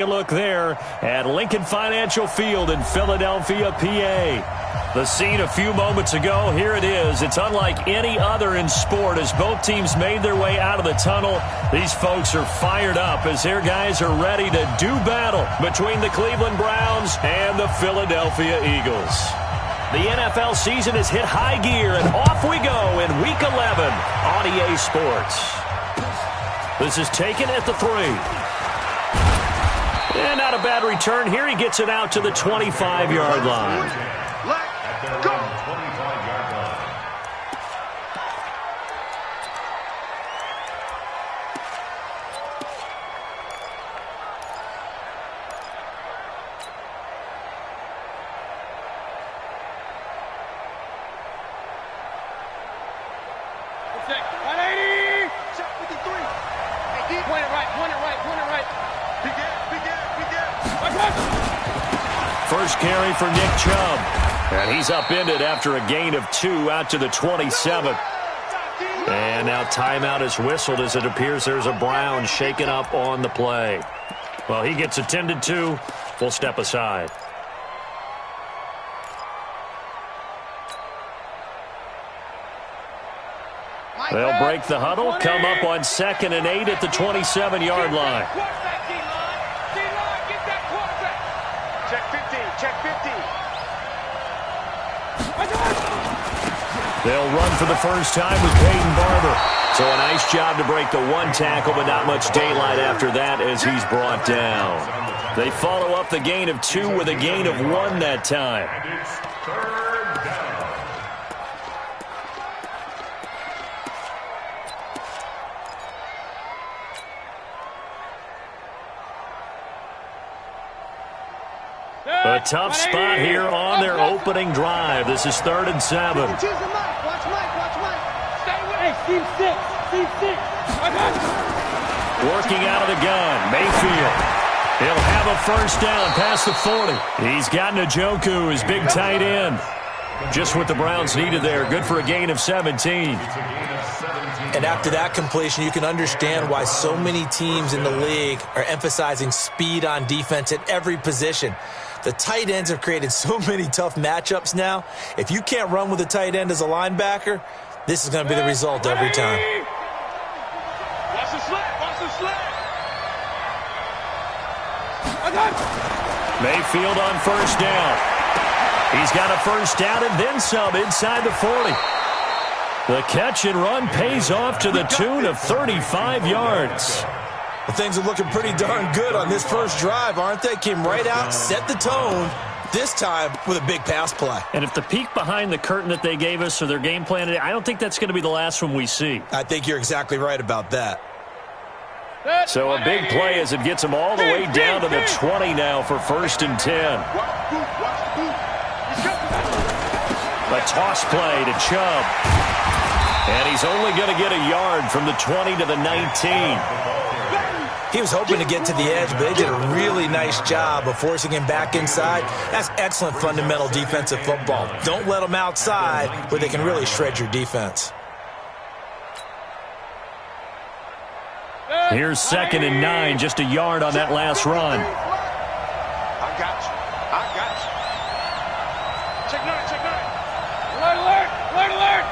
A look there at Lincoln Financial Field in Philadelphia, PA. The scene a few moments ago, here it is. It's unlike any other in sport as both teams made their way out of the tunnel. These folks are fired up as their guys are ready to do battle between the Cleveland Browns and the Philadelphia Eagles. The NFL season has hit high gear, and off we go in Week 11 on EA Sports. This is taken at the 3. And not a bad return here. He gets it out to the 25-yard line. Let's go. Check 180. Check 53. Hey, D, point it right, point it right, point it right. Big gap. First carry for Nick Chubb. And he's upended after a gain of 2 out to the 27. And now timeout is whistled as it appears there's a Brown shaken up on the play. Well, he gets attended to. We'll step aside. They'll break the huddle, come up on 2nd and 8 at the 27-yard line. Check 15, check 15. They'll run for the first time with Peyton Barber. So a nice job to break the one tackle, but not much daylight after that as he's brought down. They follow up the gain of 2 with a gain of 1 that time. A tough spot here on their opening drive. This is 3rd and 7. Watch Mike, watch Mike. Stay with Hey, Steve 6. Working out of the gun, Mayfield. He'll have a first down past the 40. He's got Njoku, his big tight end. Just what the Browns needed there. Good for a gain of 17. And after that completion, you can understand why so many teams in the league are emphasizing speed on defense at every position. The tight ends have created so many tough matchups now. If you can't run with a tight end as a linebacker, this is going to be the result every time. Watch the slant, watch the slant. Mayfield on first down. He's got a first down and then some inside the 40. The catch and run pays off to the tune of 35 yards. Well, things are looking pretty darn good on this first drive, aren't they? Came right out, set the tone, this time with a big pass play. And if the peek behind the curtain that they gave us or their game plan, I don't think that's going to be the last one we see. I think you're exactly right about that. So a big play as it gets them all the way down to the 20 now for 1st and 10. A toss play to Chubb. And he's only going to get a yard from the 20 to the 19. He was hoping to get to the edge, but they did a really nice job of forcing him back inside. That's excellent fundamental defensive football. Don't let them outside where they can really shred your defense. Here's 2nd and 9, just a yard on that last run. I got you. Check 9, check 9. Alert.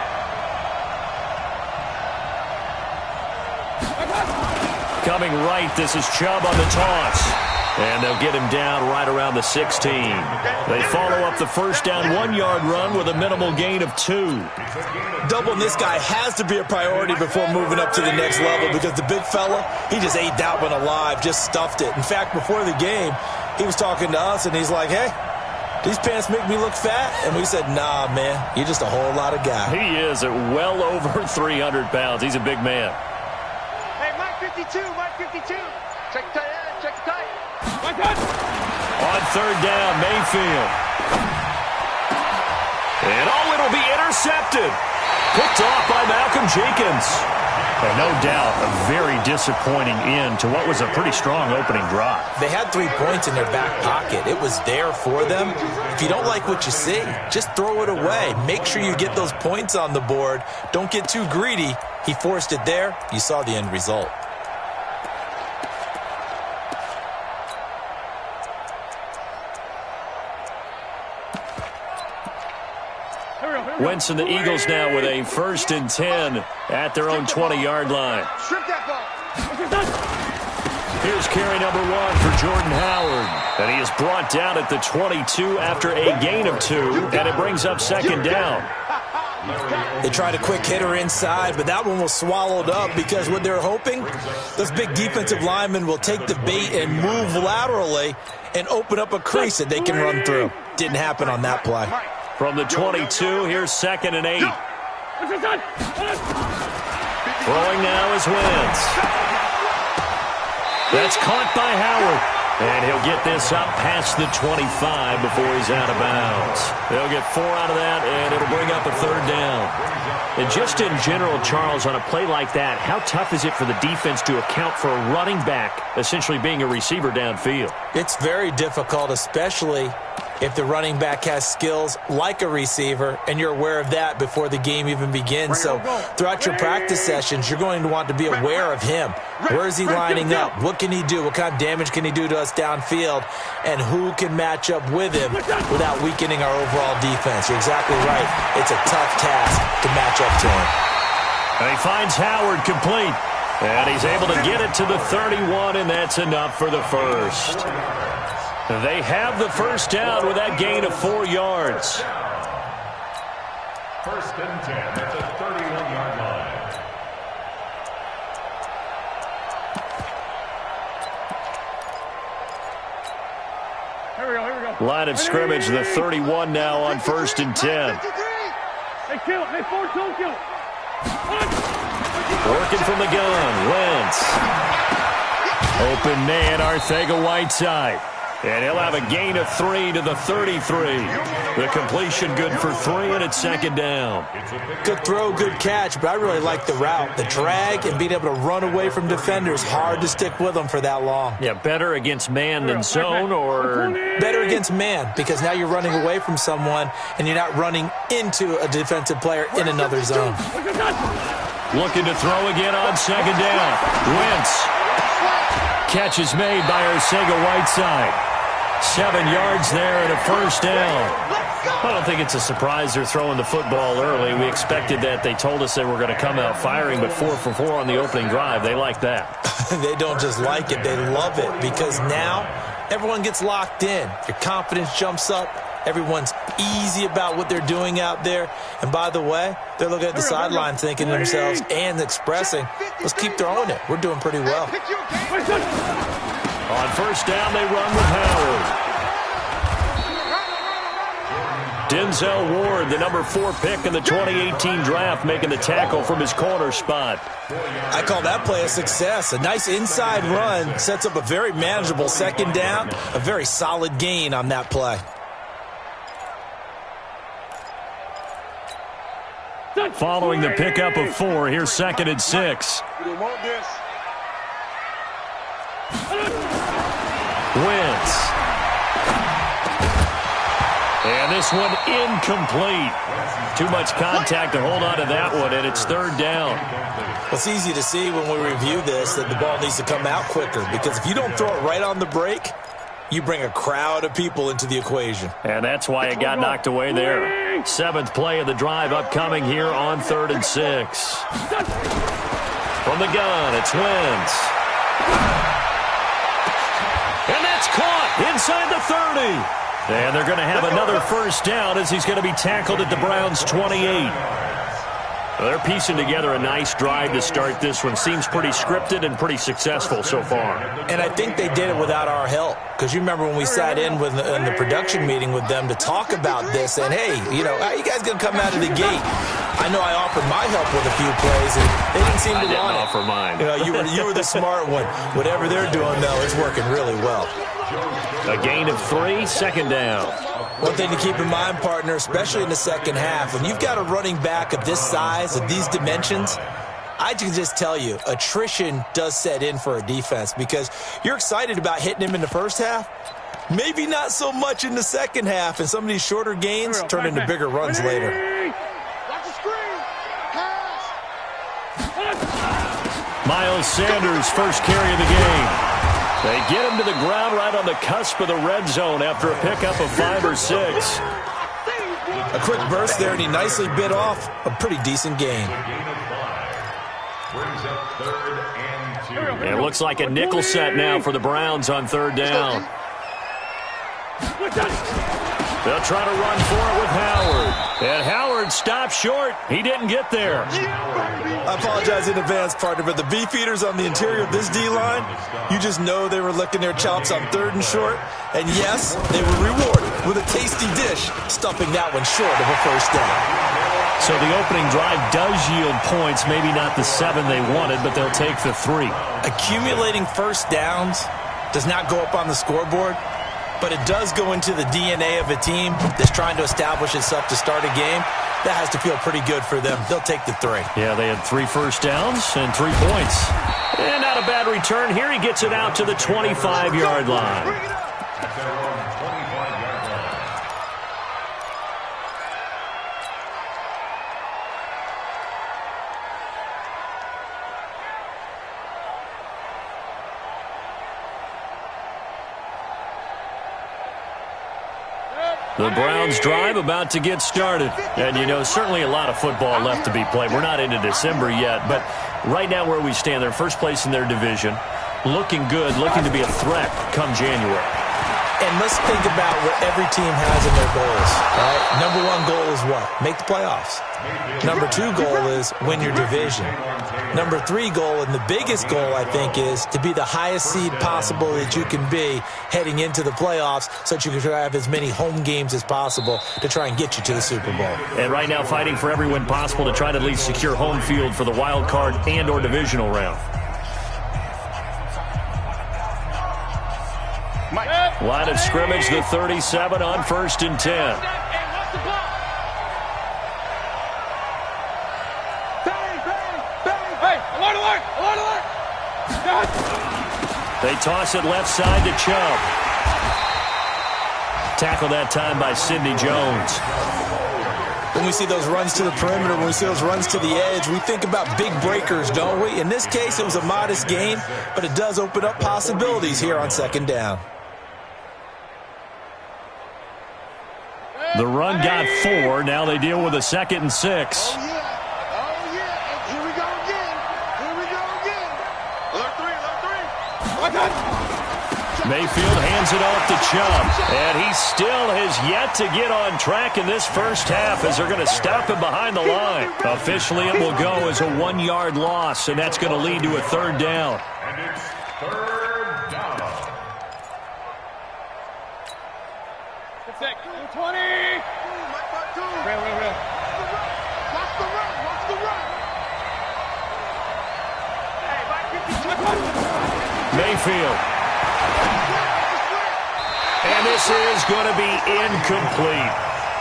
Coming right, this is Chubb on the toss. And they'll get him down right around the 16. They follow up the first down 1-yard run with a minimal gain of 2. Doubling this guy has to be a priority before moving up to the next level because the big fella, he just ate that one alive, just stuffed it. In fact, before the game, he was talking to us, and he's like, hey, these pants make me look fat. And we said, nah, man, you're just a whole lot of guy. He is at well over 300 pounds. He's a big man. Hey, Mike 52. Check the tight end, check the tight. On 3rd down, Mayfield. And it'll be intercepted. Picked off by Malcolm Jenkins. And no doubt a very disappointing end to what was a pretty strong opening drive. They had 3 points in their back pocket. It was there for them. If you don't like what you see, just throw it away. Make sure you get those points on the board. Don't get too greedy. He forced it there. You saw the end result. Wentz and the Eagles now with a 1st and 10 at their own 20-yard line. Strip that ball. Here's carry number 1 for Jordan Howard. And he is brought down at the 22 after a gain of 2, and it brings up 2nd down. They tried a quick hitter inside, but that one was swallowed up because what they're hoping, those big defensive linemen will take the bait and move laterally and open up a crease that they can run through. Didn't happen on that play. From the 22, here's 2nd and 8. Throwing now is Wentz. That's caught by Howard. And he'll get this up past the 25 before he's out of bounds. They'll get 4 out of that, and it'll bring up a 3rd down. And just in general, Charles, on a play like that, how tough is it for the defense to account for a running back essentially being a receiver downfield? It's very difficult, especially if the running back has skills like a receiver, and you're aware of that before the game even begins. So throughout your practice sessions, you're going to want to be aware of him. Where is he lining up? What can he do? What kind of damage can he do to us downfield? And who can match up with him without weakening our overall defense? You're exactly right. It's a tough task to match up to him. And he finds Howard complete. And he's able to get it to the 31, and that's enough for the 1st. They have the 1st down with that gain of 4 yards. 1st and 10 at the 31-yard line. Here we go. Line of scrimmage, the 31 now on 1st and 10. Hey, kill it. Hey, 4-2, kill it. Working from the gun, Wentz. Open man, Arcega-Whiteside. And he'll have a gain of 3 to the 33. The completion good for 3, and it's 2nd down. Good throw, good catch, but I really like the route. The drag and being able to run away from defenders, hard to stick with them for that long. Yeah, better against man than zone, or? Better against man, because now you're running away from someone, and you're not running into a defensive player in another zone. Looking to throw again on 2nd down. Wentz. Catch is made by Arcega-Whiteside. 7 yards there and a 1st down. I don't think it's a surprise they're throwing the football early. We expected that. They told us they were going to come out firing, but 4 for 4 on the opening drive. They like that. They don't just like it. They love it, because now everyone gets locked in. Your confidence jumps up. Everyone's easy about what they're doing out there. And by the way, they're looking at the sideline thinking to themselves and expressing, let's keep throwing it. We're doing pretty well. On 1st down, they run with Howard. Denzel Ward, the number 4 pick in the 2018 draft, making the tackle from his corner spot. I call that play a success. A nice inside run sets up a very manageable 2nd down, a very solid gain on that play. Following the pickup of 4, here's 2nd and 6. Wentz. And this one incomplete. Too much contact to hold on to that one, and it's 3rd down. Well, it's easy to see when we review this that the ball needs to come out quicker, because if you don't throw it right on the break, you bring a crowd of people into the equation. And that's why it got knocked away there. 7th play of the drive upcoming here on 3rd and 6. From the gun, it's Wentz. And that's caught inside the 30. And they're going to have another 1st down as he's going to be tackled at the Browns' 28. Well, they're piecing together a nice drive to start this one. Seems pretty scripted and pretty successful so far. And I think they did it without our help. Because you remember when we sat in the production meeting with them to talk about this, and hey, you know, how are you guys going to come out of the gate? I know I offered my help with a few plays, and they didn't seem to want it. I didn't offer mine. You know, you were the smart one. Whatever they're doing, though, it's working really well. A gain of 3, 2nd down. One thing to keep in mind, partner, especially in the 2nd half, when you've got a running back of this size, of these dimensions, I can just tell you, attrition does set in for a defense, because you're excited about hitting him in the 1st half, maybe not so much in the 2nd half, and some of these shorter gains turn into bigger runs later. Watch the screen. Pass. Miles Sanders, first carry of the game. They get him to the ground right on the cusp of the red zone after a pickup of 5 or 6. A quick burst there, and he nicely bit off a pretty decent game. Brings up 3rd and 2. It looks like a nickel set now for the Browns on 3rd down. They'll try to run for it with Howard. And Howard stopped short. He didn't get there. I apologize in advance, partner, but the beefeaters on the interior of this D-line, you just know they were licking their chops on 3rd and short. And yes, they were rewarded with a tasty dish, stuffing that one short of a first down. So the opening drive does yield points, maybe not the 7 they wanted, but they'll take the 3. Accumulating first downs does not go up on the scoreboard, but it does go into the DNA of a team that's trying to establish itself to start a game. That has to feel pretty good for them. They'll take the 3. Yeah, they had 3 first downs and 3 points. And not a bad return. Here he gets it out to the 25-yard line. At their own 25-yard line. The Browns drive about to get started. And, you know, certainly a lot of football left to be played. We're not into December yet, but right now where we stand, they're first place in their division. Looking good, looking to be a threat come January. And let's think about what every team has in their goals. Right? Number 1 goal is what? Make the playoffs. Number 2 goal is win your division. Number 3 goal, and the biggest goal, I think, is to be the highest seed possible that you can be heading into the playoffs so that you can have as many home games as possible to try and get you to the Super Bowl. And right now fighting for every win possible to try to at least secure home field for the wild card and or divisional round. Line of scrimmage, the 37 on 1st and 10. They toss it left side to Chubb. Tackled that time by Sidney Jones. When we see those runs to the perimeter, when we see those runs to the edge, we think about big breakers, don't we? In this case, it was a modest gain, but it does open up possibilities here on 2nd down. The run got 4. Now they deal with a 2nd and 6. Oh, yeah. Oh, yeah. Here we go again. Here we go again. Alert 3, alert 3. Mayfield hands it off to Chubb. And he still has yet to get on track in this first half as they're going to stop him behind the line. Officially, it will go as a 1-yard loss, and that's going to lead to a 3rd down. And it's 3rd down. 20. Real. Watch the run. Watch the run. Mayfield. And this is going to be incomplete.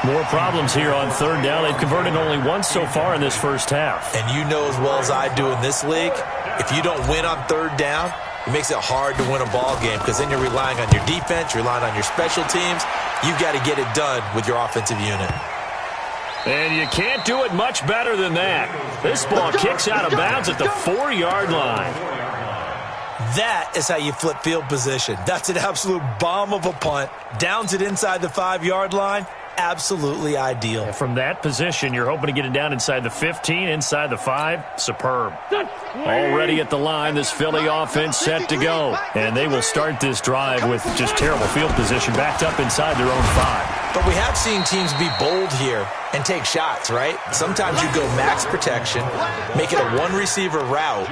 More problems here on 3rd down. They've converted only once so far in this first half. And you know as well as I do in this league, if you don't win on 3rd down, it makes it hard to win a ball game because then you're relying on your defense, you're relying on your special teams. You've got to get it done with your offensive unit. And you can't do it much better than that. This ball kicks out of bounds at the 4-yard line. That is how you flip field position. That's an absolute bomb of a punt. Downs it inside the 5-yard line. Absolutely ideal. From that position, you're hoping to get it down inside the 15, inside the 5. Superb. Already at the line, this Philly offense set to go. And they will start this drive with just terrible field position backed up inside their own 5. But we have seen teams be bold here and take shots, right? Sometimes you go max protection, make it a 1-receiver route,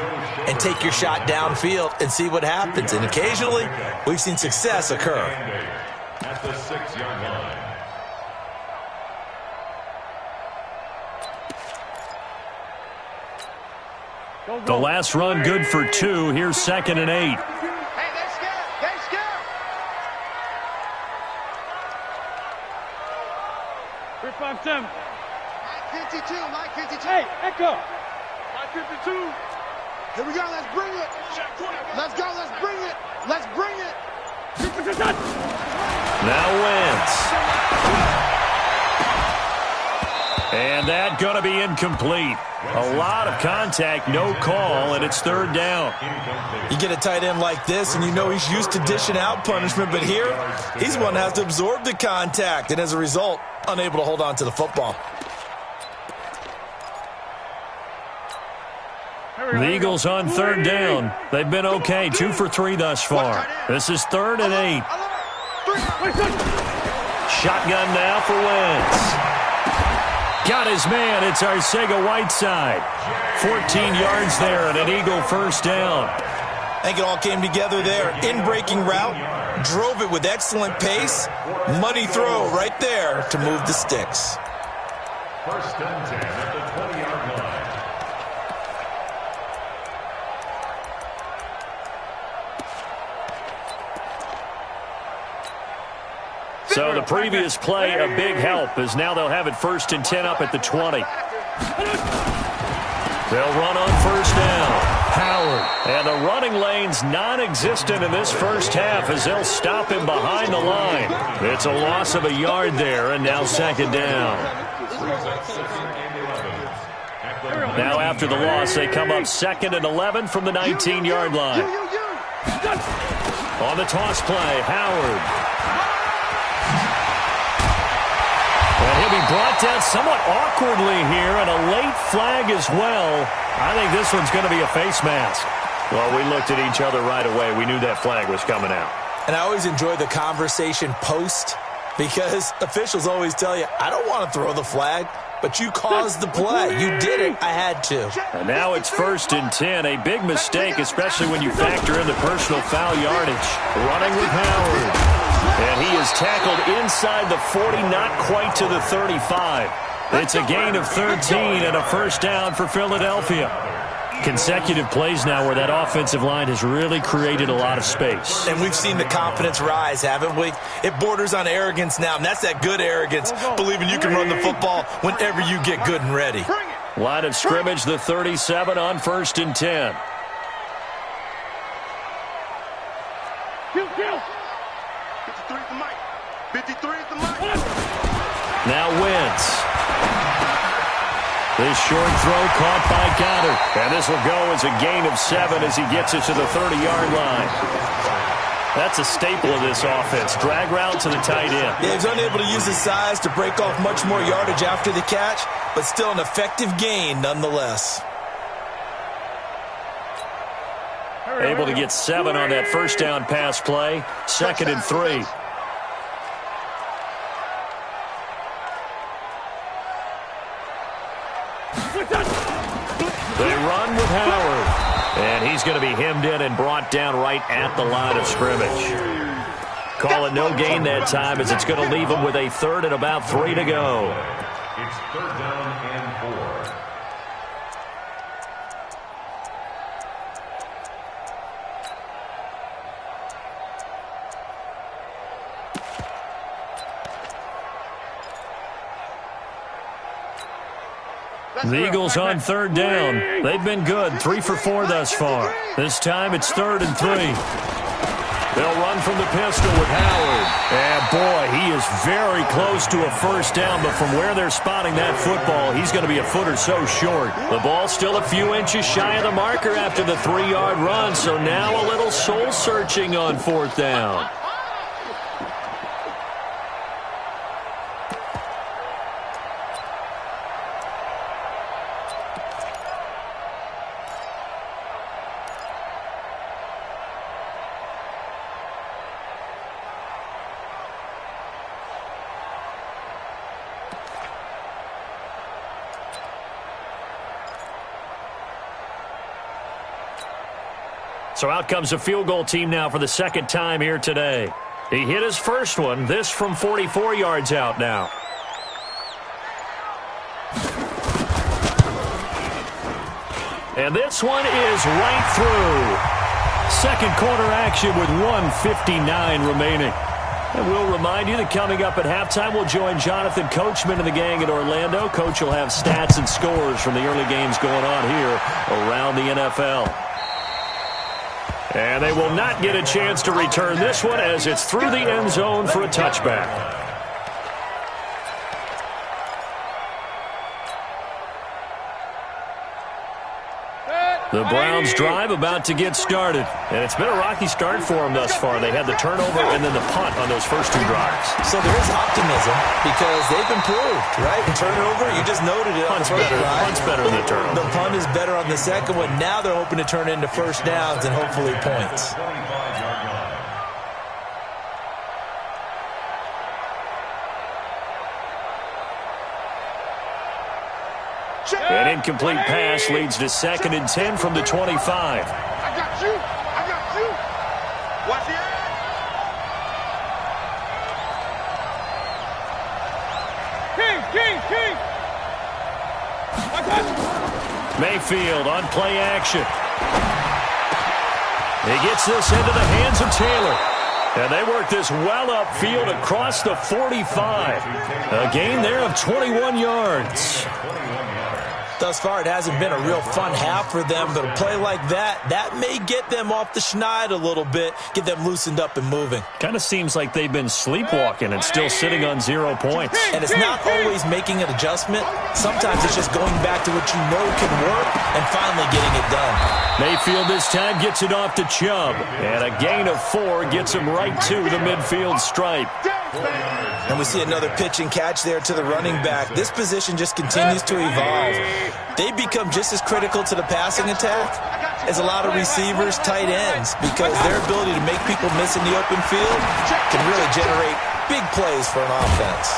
and take your shot downfield and see what happens. And occasionally, we've seen success occur. At the 6-yard line. The last run good for 2. Here's 2nd and 8. Hey, they're scared. They're scared. 357. Mike 52. Mike 52. Hey, Echo. Mike 52. Here we go. Let's bring it. Let's go. Let's bring it. Let's bring it. Now Wentz. And that going to be incomplete. A lot of contact, no call, and it's 3rd down. You get a tight end like this, and you know he's used to dishing out punishment, but here, he's the one that has to absorb the contact, and as a result, unable to hold on to the football. The Eagles on third down. They've been okay, 2 for 3 thus far. This is 3rd and 8. Shotgun now for Wentz. Got his man. It's Arcega-Whiteside. 14 yards there and an Eagle first down. I think it all came together there. In-breaking route, drove it with excellent pace. Money throw right there to move the sticks. 1st and 10 at the 20-yard line. So the previous play, a big help, as now they'll have it 1st and 10 up at the 20. They'll run on 1st down. Howard. And the running lane's non-existent in this first half as they'll stop him behind the line. It's a loss of a yard there, and now 2nd down. Now after the loss, they come up 2nd and 11 from the 19-yard line. On the toss play, Howard. And he'll be brought down somewhat awkwardly here, and a late flag as well. I think this one's going to be a face mask. Well, we looked at each other right away. We knew that flag was coming out. And I always enjoy the conversation post because officials always tell you, I don't want to throw the flag, but you caused the play. You did it. I had to. And now it's 1st and 10. A big mistake, especially when you factor in the personal foul yardage. Running with Howard. And he is tackled inside the 40, not quite to the 35. It's a gain of 13 and a first down for Philadelphia. Consecutive plays now where that offensive line has really created a lot of space. And we've seen the confidence rise, haven't we? It borders on arrogance now, and that's that good arrogance, believing you can run the football whenever you get good and ready. Line of scrimmage, the 37 on 1st and 10. 53 is the mic. Now Wentz. This short throw caught by Goddard. And this will go as a gain of 7 as he gets it to the 30-yard line. That's a staple of this offense. Drag route to the tight end. Yeah, he's unable to use his size to break off much more yardage after the catch, but still an effective gain nonetheless. Able to get 7 on that first down pass play. 2nd and 3. They run with Howard. And he's going to be hemmed in and brought down right at the line of scrimmage. Call it no gain that time as it's going to leave him with a 3rd and about 3 to go. It's 3rd down and 4. The Eagles on 3rd down. They've been good, 3 for 4 thus far. This time it's 3rd and 3. They'll run from the pistol with Howard. And boy, he is very close to a first down, but from where they're spotting that football, he's going to be a foot or so short. The ball still a few inches shy of the marker after the 3-yard run, so now a little soul searching on 4th down. So out comes a field goal team now for the 2nd time here today. He hit his first one, this from 44 yards out now. And this one is right through. 2nd quarter action with 1:59 remaining. And we'll remind you that coming up at halftime, we'll join Jonathan Coachman and the gang in Orlando. Coach will have stats and scores from the early games going on here around the NFL. And they will not get a chance to return this one as it's through the end zone for a touchback. The Browns drive about to get started. And it's been a rocky start for them thus far. They had the turnover and then the punt on those first two drives. So there is optimism because they've improved, right? Turnover, you just noted it on the first drive. Punt's better than the turnover. The punt is better on the second one. Now they're hoping to turn into first downs and hopefully points. An incomplete pass leads to 2nd and 10 from the 25. I got you. I got you. Watch it. King. Mayfield on play action. He gets this into the hands of Taylor. And they work this well upfield across the 45. A gain there of 21 yards. Thus far, it hasn't been a real fun half for them, but a play like that may get them off the schneid a little bit, get them loosened up and moving. Kind of seems like they've been sleepwalking and still sitting on 0 points. And it's not always making an adjustment. Sometimes it's just going back to what you know can work and finally getting it done. Mayfield this time gets it off to Chubb. And a gain of 4 gets him right to the midfield stripe. And we see another pitch and catch there to the running back. This position just continues to evolve. They become just as critical to the passing attack as a lot of receivers, tight ends, because their ability to make people miss in the open field can really generate big plays for an offense.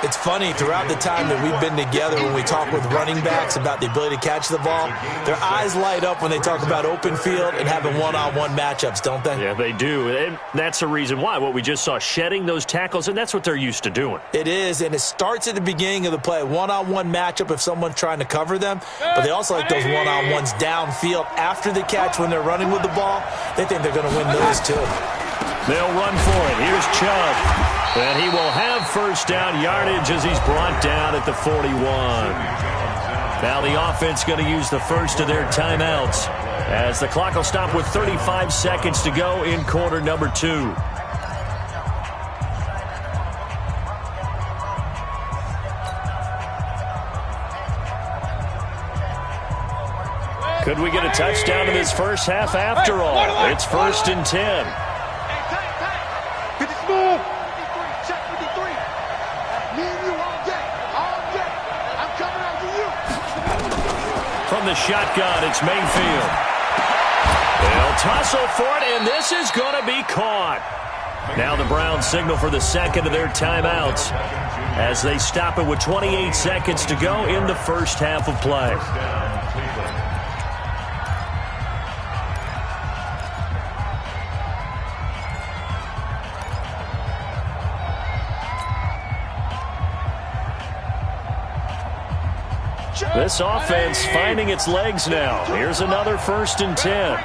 It's funny, throughout the time that we've been together, when we talk with running backs about the ability to catch the ball, their eyes light up when they talk about open field and having one-on-one matchups, don't they? Yeah, they do. And that's the reason why. What we just saw, shedding those tackles, and that's what they're used to doing. It is, and it starts at the beginning of the play. One-on-one matchup if someone's trying to cover them, but they also like those one-on-ones downfield after the catch when they're running with the ball. They think they're going to win those too. They'll run for it. Here's Chubb. And he will have first down yardage as he's brought down at the 41. Now the offense going to use the first of their timeouts as the clock will stop with 35 seconds to go in quarter number 2. Could we get a touchdown in this first half after all? It's 1st and 10. From the shotgun, it's Mayfield. They'll tussle for it, and this is going to be caught. Now the Browns signal for the second of their timeouts as they stop it with 28 seconds to go in the first half of play. This offense finding its legs now. Here's another 1st and 10.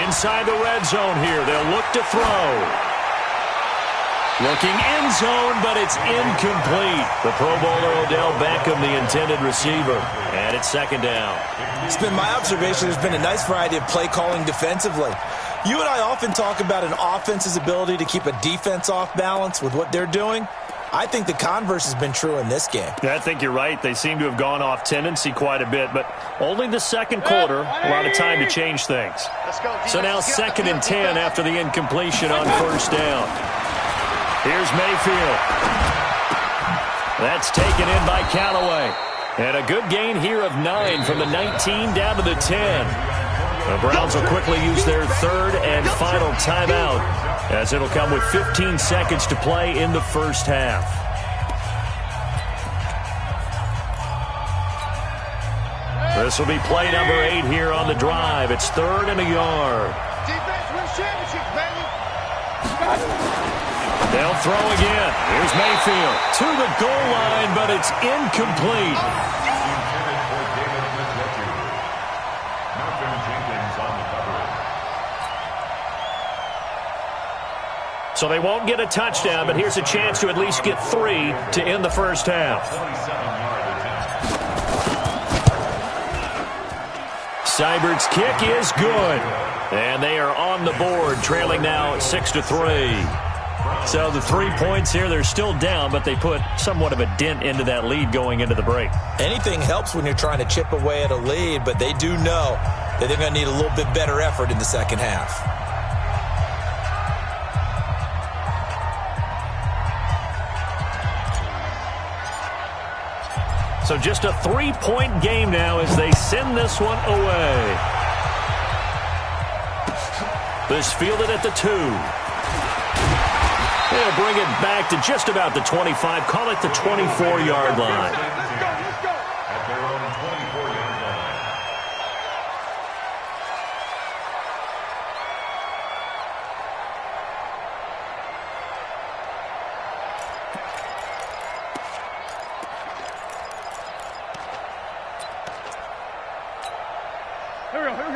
Inside the red zone here. They'll look to throw. Looking end zone, but it's incomplete. The Pro Bowler Odell Beckham, the intended receiver. And it's 2nd down. It's been my observation there's been a nice variety of play calling defensively. You and I often talk about an offense's ability to keep a defense off balance with what they're doing. I think the converse has been true in this game. Yeah, I think you're right. They seem to have gone off tendency quite a bit, but only the second quarter, a lot of time to change things. So now 2nd and 10 after the incompletion on first down. Here's Mayfield. That's taken in by Callaway. And a good gain here of 9 from the 19 down to the 10. The Browns will quickly use their 3rd and final timeout, as it'll come with 15 seconds to play in the first half. This will be play number 8 here on the drive. It's 3rd and a yard. Defense wins championships, baby. They'll throw again. Here's Mayfield to the goal line, but it's incomplete. So they won't get a touchdown, but here's a chance to at least get 3 to end the first half. Seibert's kick is good. And they are on the board, trailing now 6-3. So the 3 points here, they're still down, but they put somewhat of a dent into that lead going into the break. Anything helps when you're trying to chip away at a lead, but they do know that they're going to need a little bit better effort in the second half. So just a 3-point game now as they send this one away. This fielded at the 2. They'll bring it back to just about the 25. Call it the 24-yard line. At their own 24-yard line.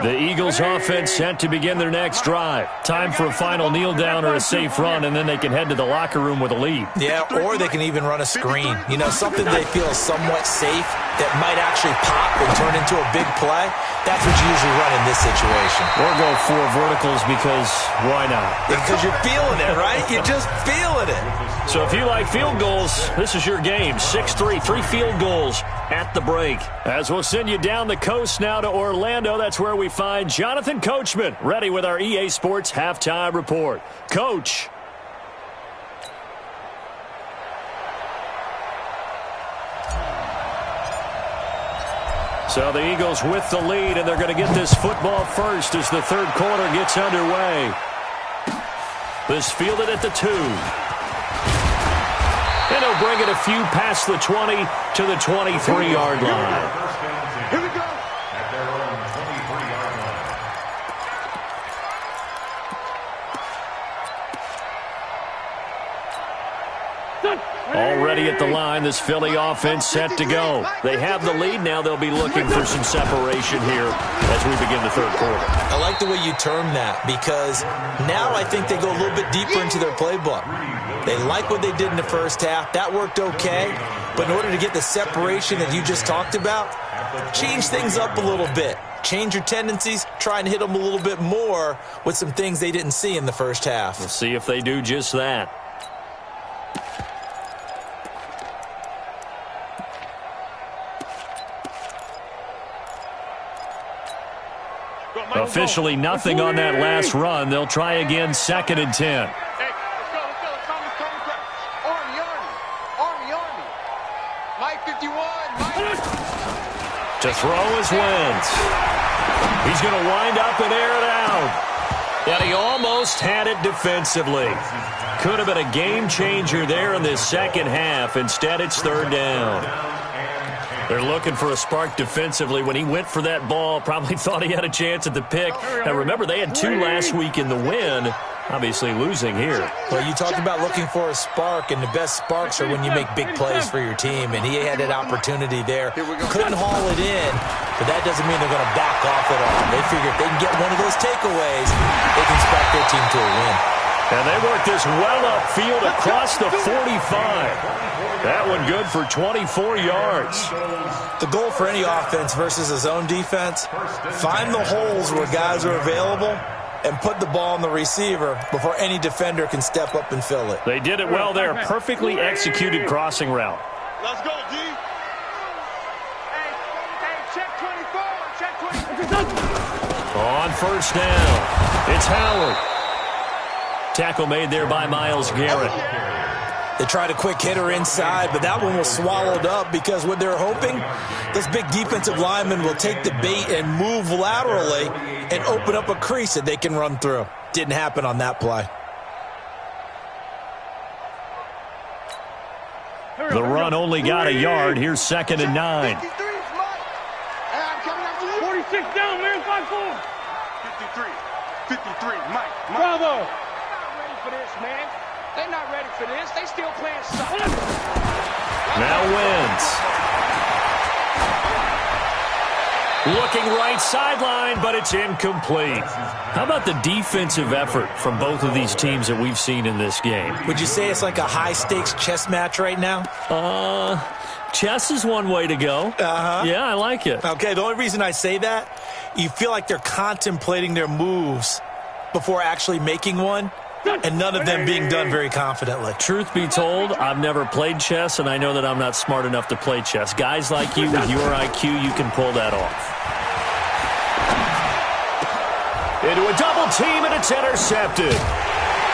The Eagles offense set to begin their next drive. Time for a final kneel down or a safe run, and then they can head to the locker room with a lead. Yeah, or they can even run a screen. You know, something they feel somewhat safe that might actually pop and turn into a big play. That's what you usually run in this situation. Or go 4 verticals because why not? Because you're feeling it, right? You're just feeling it. So if you like field goals, this is your game. 6-3, 3 field goals at the break. As we'll send you down the coast now to Orlando, that's where we find Jonathan Coachman, ready with our EA Sports Halftime Report. Coach. So the Eagles with the lead, and they're going to get this football first as the third quarter gets underway. This fielded at the 2. And he'll bring it a few past the 20 to the 23-yard line. Here we go. At their own 23-yard line. Already at the line, this Philly offense set to go. They have the lead. Now they'll be looking for some separation here as we begin the third quarter. I like the way you term that because now I think they go a little bit deeper into their playbook. They like what they did in the first half. That worked okay. But in order to get the separation that you just talked about, change things up a little bit. Change your tendencies. Try and hit them a little bit more with some things they didn't see in the first half. We'll see if they do just that. Officially nothing on that last run. They'll try again, 2nd and 10. To throw is Wentz. He's going to wind up and air it out. And he almost had it defensively. Could have been a game changer there in this second half. Instead, it's 3rd down. They're looking for a spark defensively. When he went for that ball, probably thought he had a chance at the pick. Now, remember, they had 2 last week in the win. Obviously losing here. Well, you talked about looking for a spark, and the best sparks are when you make big plays for your team, and he had that opportunity there. Couldn't haul it in, but that doesn't mean they're going to back off at all. They figure if they can get one of those takeaways, they can spark their team to a win. And they work this well upfield across the 45. That one good for 24 yards. The goal for any offense versus a zone defense, find the holes where guys are available and put the ball on the receiver before any defender can step up and fill it. They did it well there. Perfectly executed crossing route. Let's go, D. Hey, check 24. Check 24. On 1st down, it's Howard. Tackle made there by Myles Garrett. They tried a quick hitter inside, but that one was swallowed up because what they're hoping, this big defensive lineman will take the bait and move laterally and open up a crease that they can run through. Didn't happen on that play. The run only got a yard. Here's 2nd and 9. 46 down, man. 5-4. 53, Mike. Bravo. Man. They're not ready for this. They still playing solid. Now Wentz. Looking right sideline, but it's incomplete. How about the defensive effort from both of these teams that we've seen in this game? Would you say it's like a high-stakes chess match right now? Chess is one way to go. Yeah, I like it. Okay, the only reason I say that, you feel like they're contemplating their moves before actually making one. and none of them being done very confidently. Truth be told, I've never played chess, and I know that I'm not smart enough to play chess. Guys like you with your IQ, you can pull that off. Into a double team, and it's intercepted.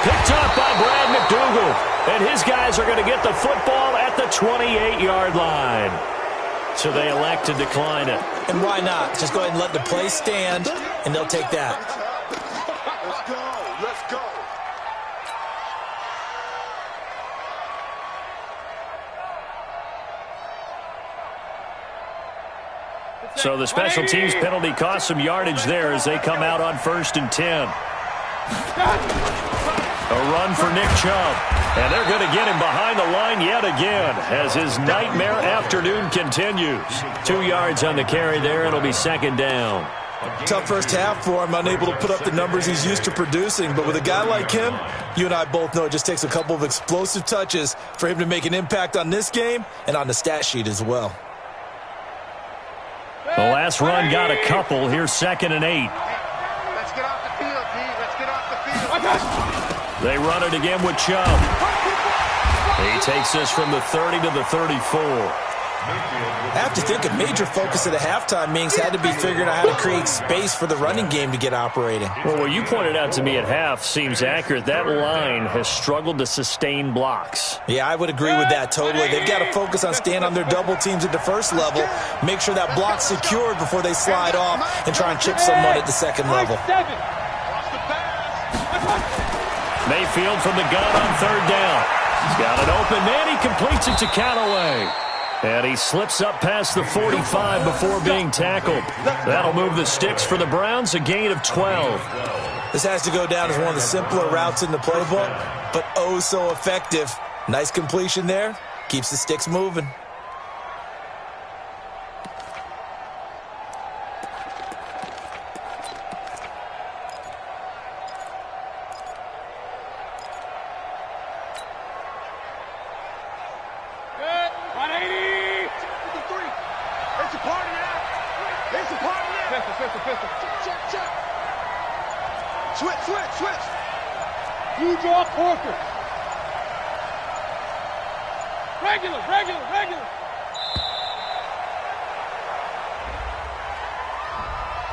Picked up by Brad McDougal, and his guys are going to get the football at the 28-yard line. So they elect to decline it. And why not? Just go ahead and let the play stand, and they'll take that. Let's go. Let's go. So the special teams penalty cost some yardage there as they come out on 1st and 10. A run for Nick Chubb. And they're going to get him behind the line yet again as his nightmare afternoon continues. 2 yards on the carry there. It'll be 2nd down. Tough first half for him, unable to put up the numbers he's used to producing. But with a guy like him, you and I both know it just takes a couple of explosive touches for him to make an impact on this game and on the stat sheet as well. The last run got a couple. Here's 2nd and 8. Let's get off the field, D. Let's get off the field. They run it again with Chubb. He takes this from the 30 to the 34. I have to think a major focus of the halftime meetings had to be figuring out how to create space for the running game to get operating. Well, what you pointed out to me at half seems accurate. That line has struggled to sustain blocks. Yeah, I would agree with that totally. They've got to focus on staying on their double teams at the first level, make sure that block's secured before they slide off and try and chip someone at the second level. Mayfield from the gun on 3rd down. He's got an open man. He completes it to Callaway. And he slips up past the 45 before being tackled. That'll move the sticks for the Browns, a gain of 12. This has to go down as one of the simpler routes in the playbook, but oh so effective. Nice completion there. Keeps the sticks moving. Switch. You draw Corker. Regular.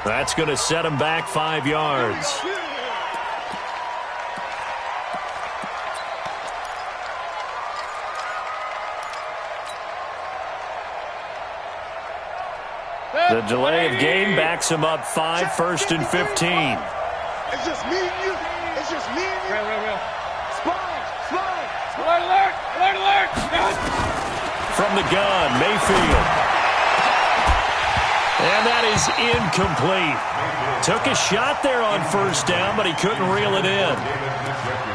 That's going to set him back 5 yards. The delay of game backs him up 5, 1st and 15. It's just me and you. Real. Spine. Alert. From the gun, Mayfield. And that is incomplete. Took a shot there on 1st down, but he couldn't reel it in.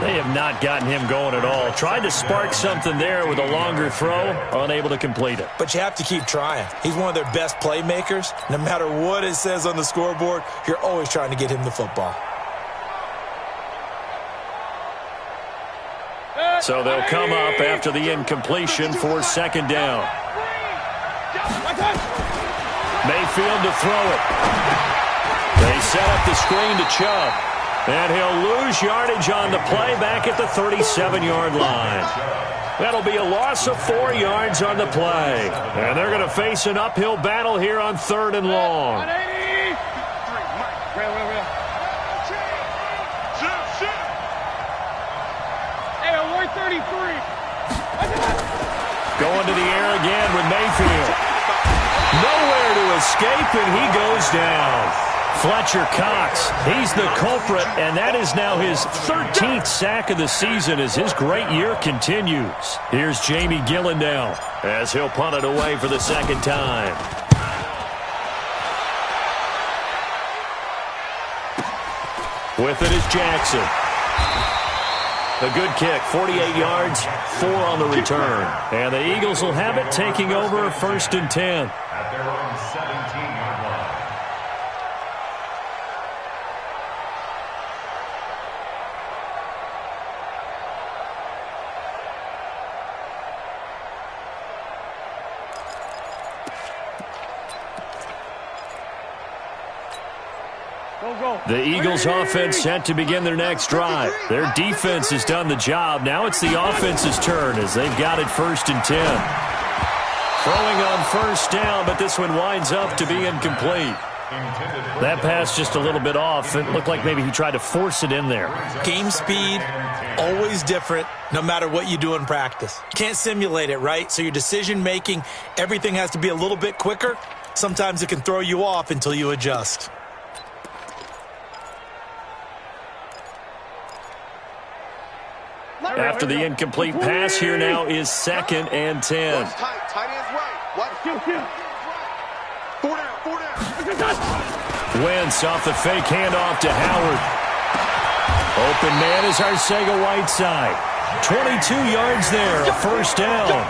They have not gotten him going at all. Tried to spark something there with a longer throw, unable to complete it. But you have to keep trying. He's one of their best playmakers. No matter what it says on the scoreboard, you're always trying to get him the football. So they'll come up after the incompletion for 2nd down. Mayfield to throw it. They set up the screen to Chubb. And he'll lose yardage on the play back at the 37-yard line. That'll be a loss of 4 yards on the play. And they're going to face an uphill battle here on 3rd and long. Going to the air again with Mayfield. Nowhere to escape, and he goes down. Fletcher Cox, he's the culprit, and that is now his 13th sack of the season as his great year continues. Here's Jamie Gillandale as he'll punt it away for the 2nd time. With it is Jackson. A good kick, 48 yards, 4 on the return. And the Eagles will have it, taking over 1st and 10. At their own 17-yard line. The Eagles offense set to begin their next drive. Their defense has done the job. Now it's the offense's turn as they've got it 1st and 10. Throwing on 1st down, but this one winds up to be incomplete. That pass just a little bit off. It looked like maybe he tried to force it in there. Game speed, always different, no matter what you do in practice. Can't simulate it, right? So your decision-making, everything has to be a little bit quicker. Sometimes it can throw you off until you adjust. After the incomplete pass, here now is 2nd and 10. Tight ends right. What? 4 down. Wentz off the fake handoff to Howard. Open man is Arcega-Whiteside. 22 yards there, a 1st down.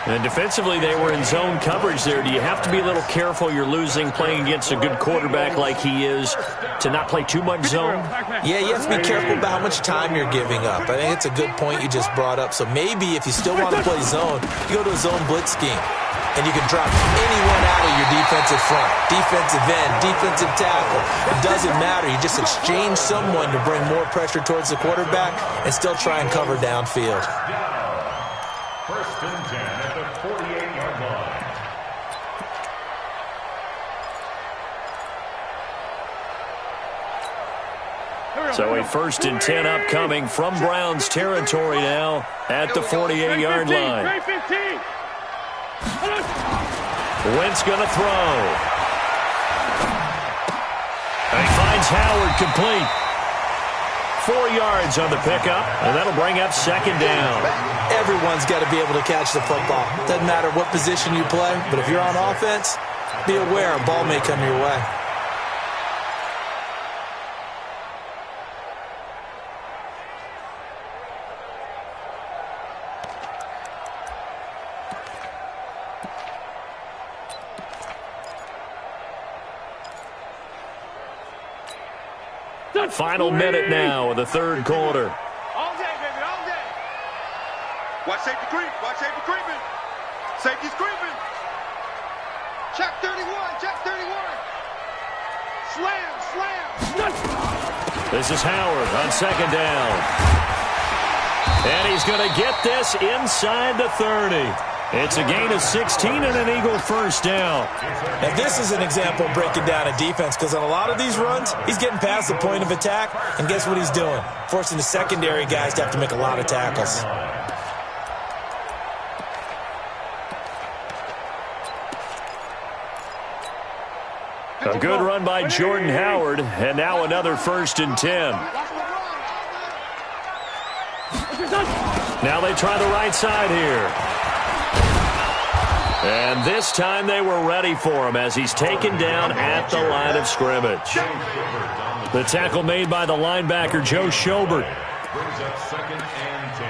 And defensively, they were in zone coverage there. Do you have to be a little careful? You're losing playing against a good quarterback like he is to not play too much zone? Yeah, you have to be careful about how much time you're giving up. I think it's a good point you just brought up. So maybe if you still want to play zone, you go to a zone blitz scheme. And you can drop anyone out of your defensive front, defensive end, defensive tackle. It doesn't matter. You just exchange someone to bring more pressure towards the quarterback and still try and cover downfield. 1st and 10 at the 48-yard line. So a 1st and 10 upcoming from Browns territory now at the 48-yard line. Wentz going to throw. And he finds Howard complete. 4 yards on the pickup, and that'll bring up 2nd down. Everyone's got to be able to catch the football. Doesn't matter what position you play, but if you're on offense, be aware a ball may come your way. Final minute now of the 3rd quarter. All day, baby, all day. Watch safety creep. Watch safety creeping. Safety's creeping. Check 31. Check 31. Slam. This is Howard on 2nd down. And he's going to get this inside the 30. It's a gain of 16 and an Eagle 1st down. Now, this is an example of breaking down a defense because on a lot of these runs, he's getting past the point of attack, and guess what he's doing? Forcing the secondary guys to have to make a lot of tackles. A good run by Jordan Howard, and now another 1st and 10. Now they try the right side here. And this time they were ready for him as he's taken down at the line of scrimmage. The tackle made by the linebacker, Joe Schobert. Brings up 2nd and 10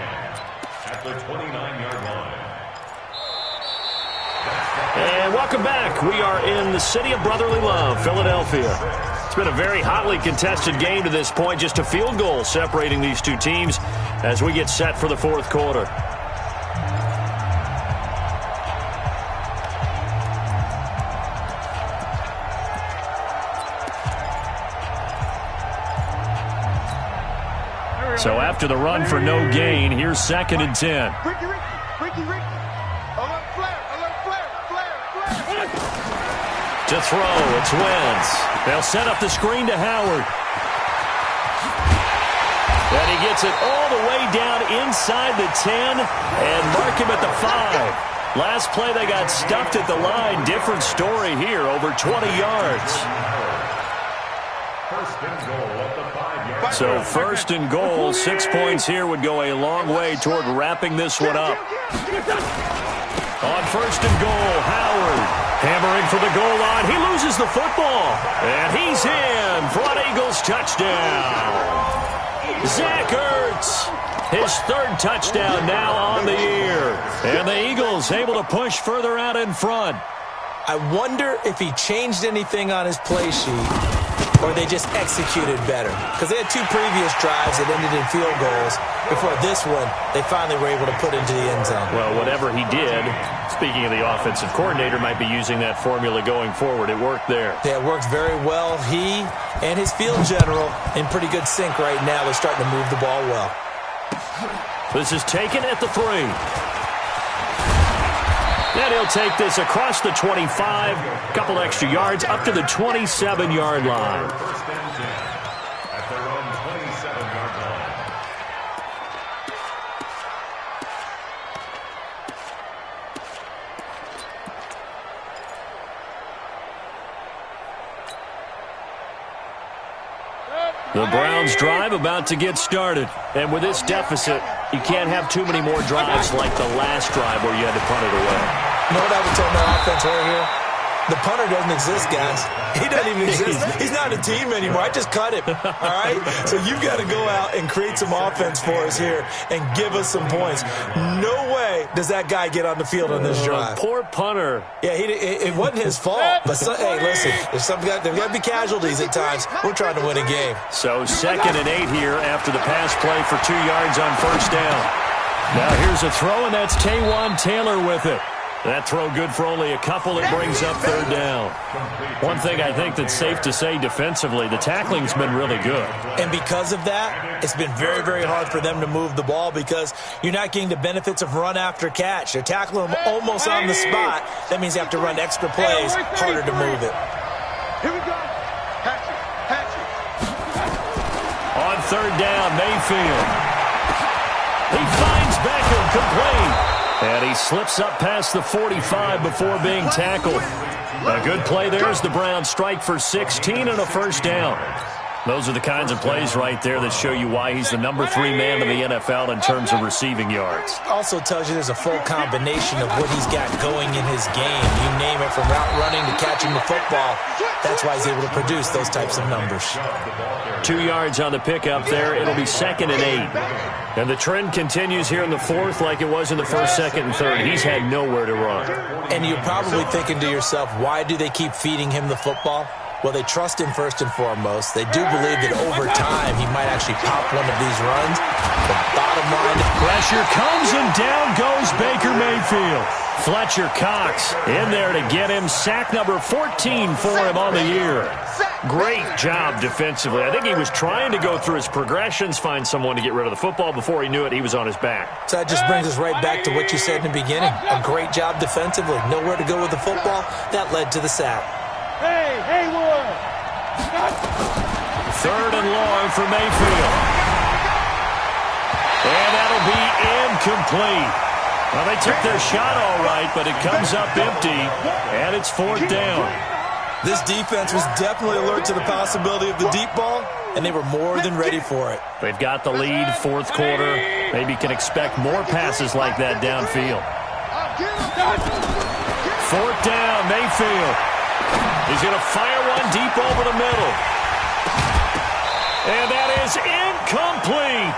at the 29-yard line. And welcome back. We are in the city of brotherly love, Philadelphia. It's been a very hotly contested game to this point. Just a field goal separating these two teams as we get set for the 4th quarter. So after the run for no gain, here's 2nd and 10. Ricky. Alert flare. To throw, it's Wentz. They'll set up the screen to Howard. And he gets it all the way down inside the 10 and mark him at the 5. Last play they got stuffed at the line. Different story here, over 20 yards. 1st and goal at the 5-yard line. So 1st and goal, 6 points here would go a long way toward wrapping this one up. On 1st and goal, Howard hammering for the goal line. He loses the football, and he's in for an Eagles touchdown. Zach Ertz, his 3rd touchdown now on the year. And the Eagles able to push further out in front. I wonder if he changed anything on his play sheet or they just executed better. Because they had 2 previous drives that ended in field goals. Before this one, they finally were able to put into the end zone. Well, whatever he did, speaking of the offensive coordinator, might be using that formula going forward. It worked there. Yeah, it worked very well. He and his field general in pretty good sync right now. They're starting to move the ball well. This is taken at the 3. And he'll take this across the 25, a couple extra yards, up to the 27-yard line. At their own 27-yard line. The Browns drive about to get started. And with this deficit, you can't have too many more drives like the last drive where you had to punt it away. You know what I would tell my offense right here? The punter doesn't exist, guys. He doesn't even exist. He's not a team anymore. I just cut him, all right? So you've got to go out and create some offense for us here and give us some points. No way does that guy get on the field on this drive. Poor punter. Yeah, it wasn't his fault. But, hey, listen, there's got to be casualties at times. We're trying to win a game. So 2nd and 8 here after the pass play for 2 yards on first down. Now here's a throw, and that's Taywan Taylor with it. That throw good for only a couple. It brings up 3rd down. One thing I think that's safe to say defensively, the tackling's been really good. And because of that, it's been very, very hard for them to move the ball because you're not getting the benefits of run after catch. They're tackling them almost on the spot. That means you have to run extra plays, harder to move it. Here we go. Patch it. On 3rd down, Mayfield. He finds Beckham complete. And he slips up past the 45 before being tackled. A good play there as the Browns strike for 16 and a first down. Those are the kinds of plays right there that show you why he's the number 3 man in the NFL in terms of receiving yards. Also tells you there's a full combination of what he's got going in his game. You name it, from route running to catching the football. That's why he's able to produce those types of numbers. 2 yards on the pickup there. It'll be 2nd and 8. And the trend continues here in the 4th like it was in the 1st, 2nd, and 3rd. He's had nowhere to run. And you're probably thinking to yourself, why do they keep feeding him the football? Well, they trust him first and foremost. They do believe that over time he might actually pop one of these runs. The bottom line, pressure comes and down goes Baker Mayfield. Fletcher Cox in there to get him. Sack number 14 for him on the year. Great job defensively. I think he was trying to go through his progressions, find someone to get rid of the football. Before he knew it, he was on his back. So that just brings us right back to what you said in the beginning. A great job defensively. Nowhere to go with the football. That led to the sack. Hey, Haywood. 3rd and long for Mayfield. And that'll be incomplete. Well, they took their shot all right, but it comes up empty, and it's 4th down. This defense was definitely alert to the possibility of the deep ball, and they were more than ready for it. They've got the lead, 4th quarter. Maybe can expect more passes like that downfield. 4th down, Mayfield. He's going to fire one deep over the middle. And that is incomplete.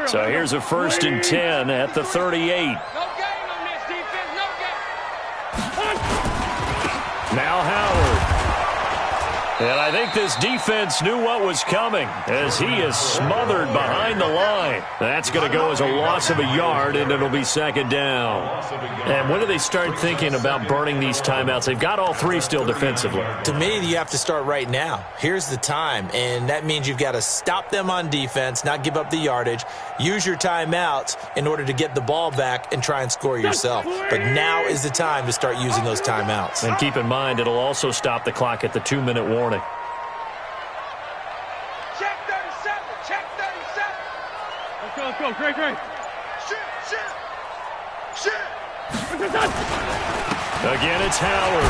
So here's a 1st and 10 at the 38. No game on this defense, no game. Now Howard. And I think this defense knew what was coming as he is smothered behind the line. That's going to go as a loss of a yard, and it'll be 2nd down. And when do they start thinking about burning these timeouts? They've got all 3 still defensively. To me, you have to start right now. Here's the time, and that means you've got to stop them on defense, not give up the yardage, use your timeouts in order to get the ball back and try and score yourself. But now is the time to start using those timeouts. And keep in mind, it'll also stop the clock at the 2-minute warning. Check 37, check 37. Let's go, great. Shoot. Again, it's Howard.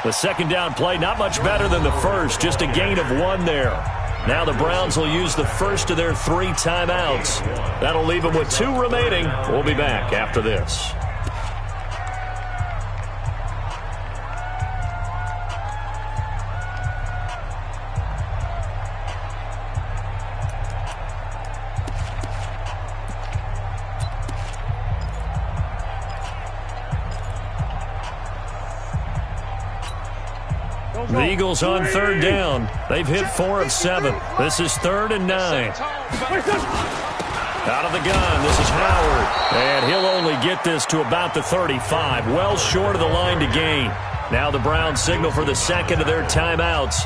The 2nd down play, not much better than the first, just a gain of 1 there. Now the Browns will use the first of their 3 timeouts. That'll leave them with 2 remaining. We'll be back after this. The Eagles on third down. They've hit 4 of 7. This is 3rd and 9. Out of the gun, this is Howard. And he'll only get this to about the 35. Well short of the line to gain. Now the Browns signal for the second of their timeouts.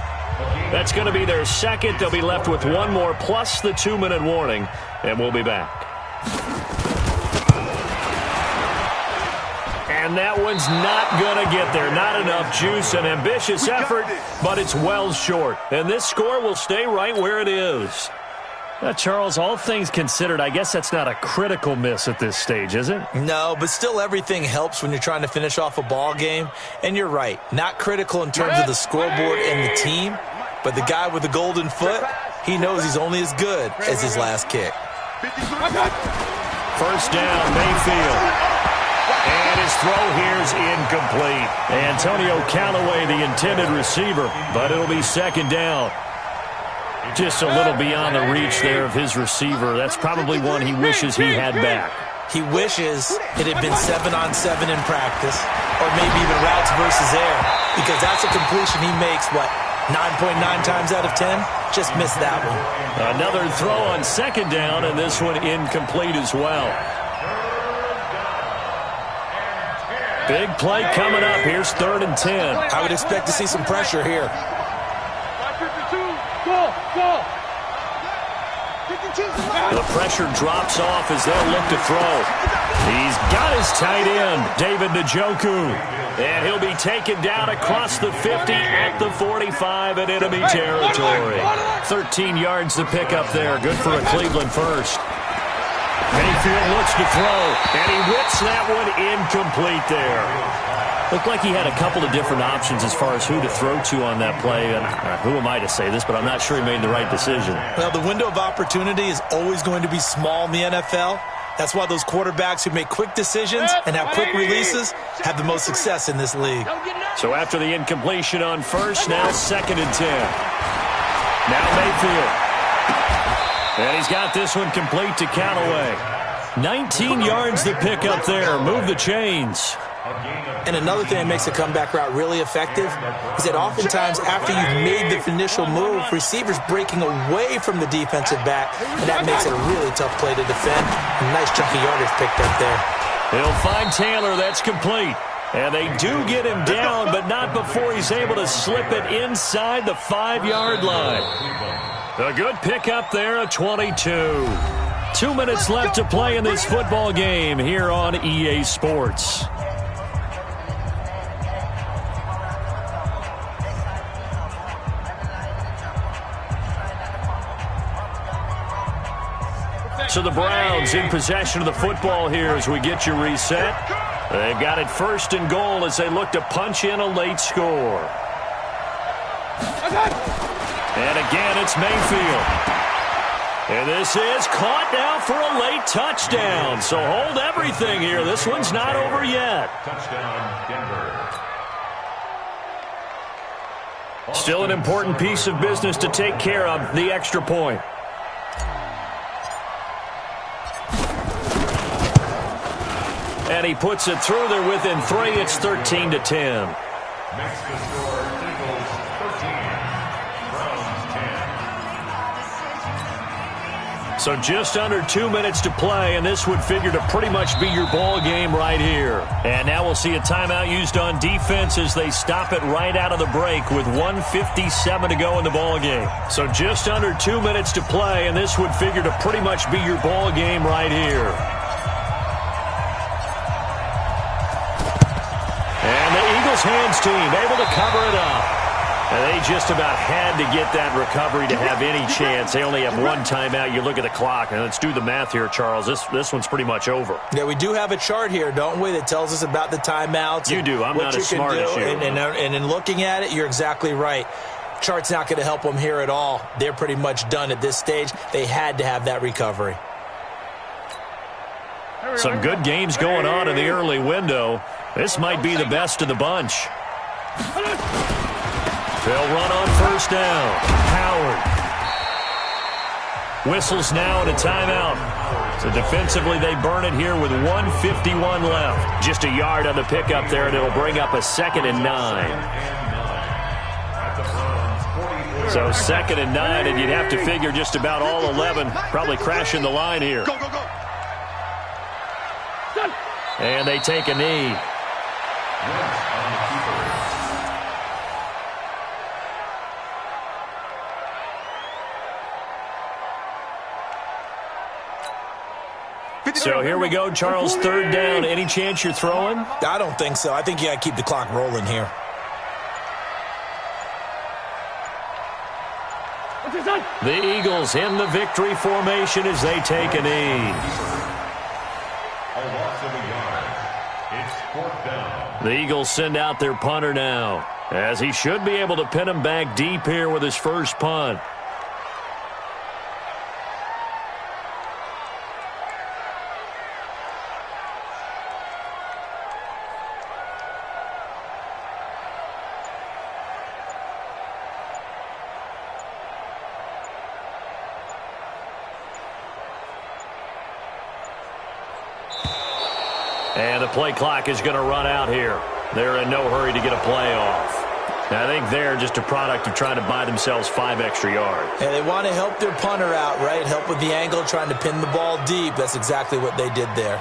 That's going to be their second. They'll be left with one more plus the 2-minute warning. And we'll be back. And that one's not going to get there. Not enough juice. An ambitious effort, but it's well short. And this score will stay right where it is. Charles, all things considered, I guess that's not a critical miss at this stage, is it? No, but still everything helps when you're trying to finish off a ball game. And you're right, not critical in terms of the scoreboard and the team, but the guy with the golden foot, he knows he's only as good as his last kick. First down, Mayfield. And his throw here is incomplete. Antonio Callaway, the intended receiver, but it'll be second down. Just a little beyond the reach there of his receiver. That's probably one he wishes he had back. He wishes it had been 7-on-7 in practice, or maybe even routes versus air, because that's a completion he makes, 9.9 times out of 10? Just missed that one. Another throw on second down, and this one incomplete as well. Big play coming up. Here's 3rd and 10. I would expect to see some pressure here. The pressure drops off as they'll look to throw. He's got his tight end, David Njoku. And he'll be taken down across the 50 at the 45 in enemy territory. 13 yards to pick up there. Good for a Cleveland first. Mayfield looks to throw, and he whips that one incomplete there. Looked like he had a couple of different options as far as who to throw to on that play. And who am I to say this, but I'm not sure he made the right decision. Well, the window of opportunity is always going to be small in the NFL. That's why those quarterbacks who make quick decisions and have quick releases have the most success in this league. So after the incompletion on first, now 2nd and 10. Now Mayfield. And he's got this one complete to Callaway. 19 yards to pick up there. Move the chains. And another thing that makes a comeback route really effective is that oftentimes after you've made the initial move, receivers breaking away from the defensive back, and that makes it a really tough play to defend. A nice chunky yardage picked up there. He'll find Taylor. That's complete. And they do get him down, but not before he's able to slip it inside the 5-yard line. A good pickup there at 22. 2 minutes left to play in this football game here on EA Sports. So the Browns in possession of the football here as we get you reset. They've got it 1st and goal as they look to punch in a late score. And again, it's Mayfield. And this is caught now for a late touchdown. So hold everything here. This one's not over yet. Touchdown, Denver. Still an important piece of business to take care of, the extra point. And he puts it through there within 3. It's 13-10. Makes the score Eagles 13, Browns 10. So just under 2 minutes to play, and this would figure to pretty much be your ball game right here. And now we'll see a timeout used on defense as they stop it right out of the break with 1:57 to go in the ball game. So just under 2 minutes to play, and this would figure to pretty much be your ball game right here. Hands team able to cover it up. And they just about had to get that recovery to have any chance. They only have one timeout. You look at the clock, and let's do the math here, Charles. This one's pretty much over. Yeah, we do have a chart here, don't we, that tells us about the timeouts. You do. I'm not as smart as you. And in looking at it, you're exactly right. Chart's not going to help them here at all. They're pretty much done at this stage. They had to have that recovery. Some good games going on in the early window. This might be the best of the bunch. They'll run on first down. Howard. Whistles now and a timeout. So defensively they burn it here with 1:51 left. Just a yard on the pickup there, and it'll bring up a 2nd and 9. So 2nd and 9, and you'd have to figure just about all 11 probably crashing the line here. Go, go, go. And they take a knee. So here we go, Charles, 3rd down. Any chance you're throwing? I don't think so. I think you got to keep the clock rolling here. The Eagles in the victory formation as they take a knee. A loss of a yard. It's 4th down. The Eagles send out their punter now, as he should be able to pin him back deep here with his first punt. And the play clock is going to run out here. They're in no hurry to get a play off. I think they're just a product of trying to buy themselves 5 extra yards. And they want to help their punter out, right? Help with the angle, trying to pin the ball deep. That's exactly what they did there.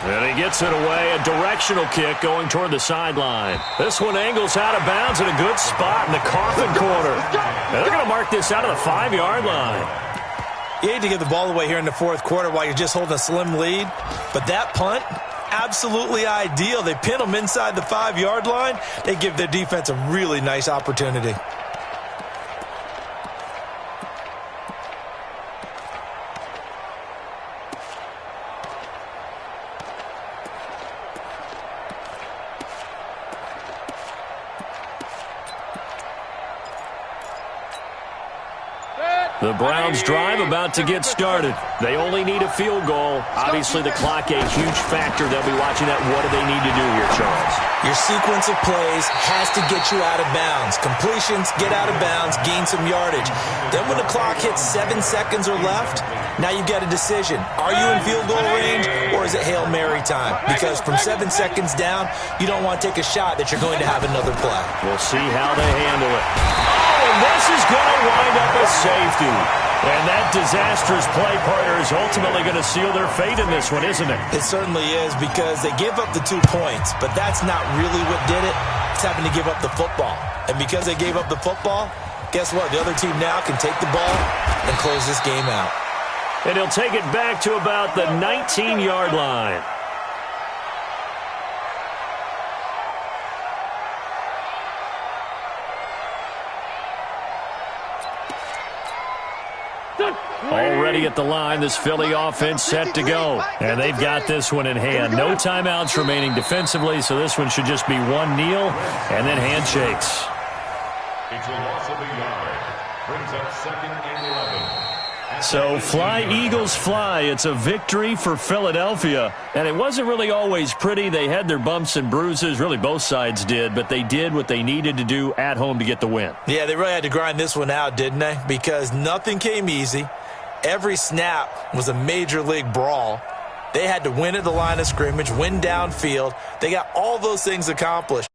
And he gets it away, a directional kick going toward the sideline. This one angles out of bounds in a good spot in the coffin corner. And they're going to mark this out of the 5-yard line. You hate to give the ball away here in the 4th quarter while you're just holding a slim lead, but that punt, absolutely ideal. They pin them inside the 5-yard line. They give their defense a really nice opportunity. The Browns drive about to get started. They only need a field goal. Obviously, the clock a huge factor. They'll be watching that. What do they need to do here, Charles? Your sequence of plays has to get you out of bounds. Completions, get out of bounds, gain some yardage. Then when the clock hits 7 seconds or left, now you've got a decision. Are you in field goal range, or is it Hail Mary time? Because from 7 seconds down, you don't want to take a shot that you're going to have another play. We'll see how they handle it. And this is going to wind up a safety. And that disastrous play partner is ultimately going to seal their fate in this one, isn't it? It certainly is, because they gave up the 2 points, but that's not really what did it. It's having to give up the football. And because they gave up the football, guess what? The other team now can take the ball and close this game out. And he'll take it back to about the 19-yard line. Already at the line, this Philly offense set to go. And they've got this one in hand. No timeouts remaining defensively, so this one should just be one kneel and then handshakes. It's a loss of a yard. Brings up 2nd and 11. So fly, Eagles, fly. It's a victory for Philadelphia. And it wasn't really always pretty. They had their bumps and bruises. Really, both sides did. But they did what they needed to do at home to get the win. Yeah, they really had to grind this one out, didn't they? Because nothing came easy. Every snap was a major league brawl. They had to win at the line of scrimmage, win downfield. They got all those things accomplished.